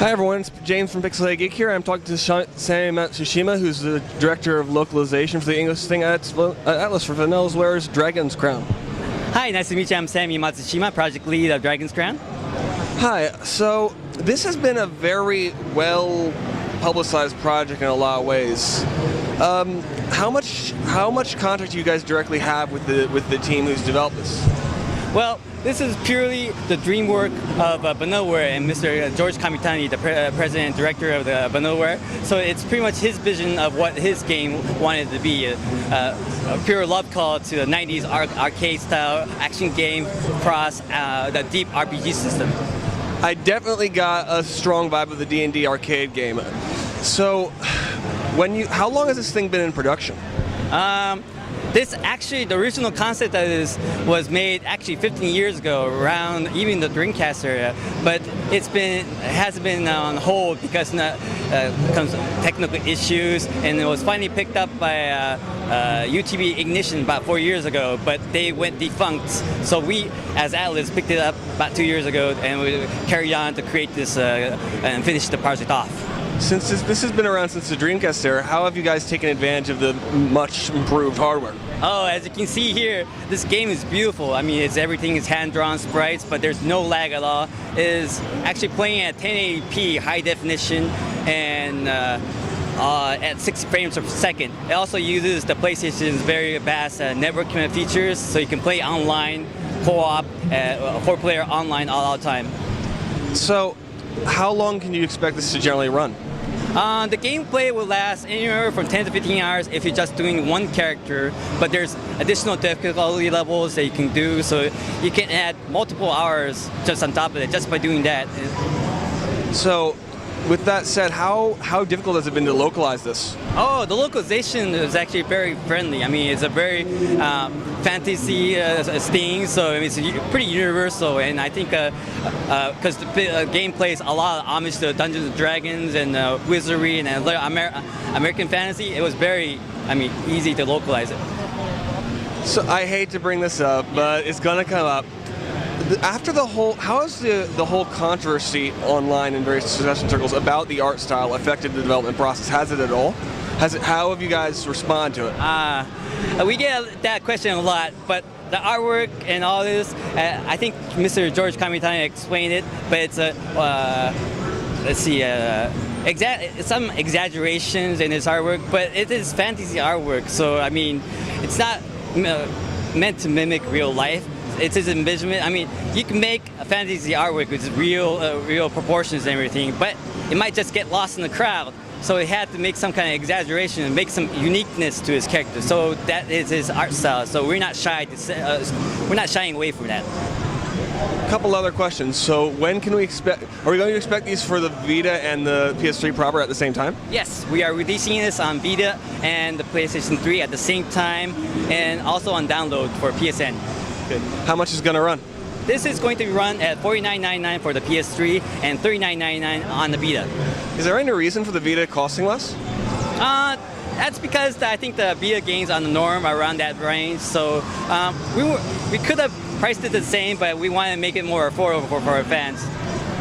Hi everyone, it's James from Pixelated Geek here. I'm talking to Sammy Matsushima, who's the director of localization for the English thing at Atlus for Vanillaware Dragon's Crown. Hi, nice to meet you. I'm Sammy Matsushima, project lead of Dragon's Crown. Hi, so this has been a very well publicized project in a lot of ways. How much contact do you guys directly have with the team who's developed this? Well, this is purely the dream work of Vanillaware and Mr. George Kamitani, the president and director of the Vanillaware. So it's pretty much his vision of what his game wanted to be. A pure love call to the 90s arcade style action game cross the deep RPG system. I definitely got a strong vibe of the D&D arcade game. So, how long has this thing been in production? This actually, the original concept of this was made actually 15 years ago, around even the Dreamcast area, but it hasn't been on hold because of technical issues, and it was finally picked up by UTV Ignition about 4 years ago, but they went defunct. So we, as Atlus, picked it up about 2 years ago, and we carried on to create this and finish the project off. Since this has been around since the Dreamcast era, how have you guys taken advantage of the much improved hardware? Oh, as you can see here, this game is beautiful. I mean, everything is hand-drawn sprites, but there's no lag at all. It is actually playing at 1080p high definition and at 60 frames per second. It also uses the PlayStation's very vast networking features, so you can play online, co-op, 4-player online all the time. So, how long can you expect this to generally run? The gameplay will last anywhere from 10 to 15 hours if you're just doing one character, but there's additional difficulty levels that you can do, so you can add multiple hours just on top of it, just by doing that. So, with that said, how difficult has it been to localize this? Oh, the localization is actually very friendly. I mean, it's a very fantasy thing, so I mean, it's pretty universal. And I think because the game plays a lot of homage to Dungeons and Dragons and wizardry and American fantasy, it was very, easy to localize it. So I hate to bring this up, but it's gonna come up. After how has the whole controversy online in various discussion circles about the art style affected the development process? Has it at all? How have you guys responded to it? We get that question a lot, but the artwork and all this, I think Mr. George Kamitani explained it, but it's let's see, some exaggerations in his artwork, but it is fantasy artwork, so I mean, it's not meant to mimic real life. It's his envisionment. I mean, you can make a fantasy artwork with real proportions and everything, but it might just get lost in the crowd. So he had to make some kind of exaggeration and make some uniqueness to his character. So that is his art style. So we're not shy we're not shying away from that. A couple other questions. So when can we expect? Are we going to expect these for the Vita and the PS3 proper at the same time? Yes, we are releasing this on Vita and the PlayStation 3 at the same time, and also on download for PSN. Good. How much is it going to run? This is going to run at $49.99 for the PS3 and $39.99 on the Vita. Is there any reason for the Vita costing less? That's because I think the Vita games on the norm are around that range. So we could have priced it the same, but we wanted to make it more affordable for our fans.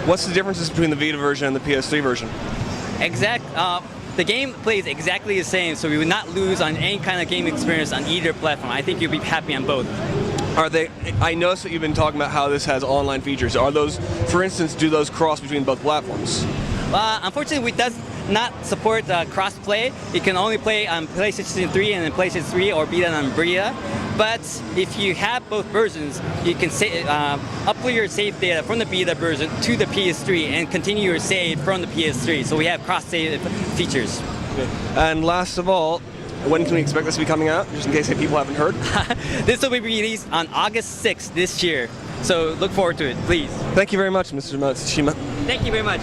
What's the differences between the Vita version and the PS3 version? The game plays exactly the same, so we would not lose on any kind of game experience on either platform. I think you'll be happy on both. I noticed that you've been talking about how this has online features. Are those, for instance, do those cross between both platforms? Unfortunately, it does not support cross-play. You can only play on PlayStation 3 and then PlayStation 3 or Vita and Vita. But if you have both versions, you can upload your save data from the Vita version to the PS3 and continue your save from the PS3. So we have cross-save features. Okay. And last of all, when can we expect this to be coming out, just in case people haven't heard? This will be released on August 6th this year. So look forward to it, please. Thank you very much, Mr. Matsushima. Thank you very much.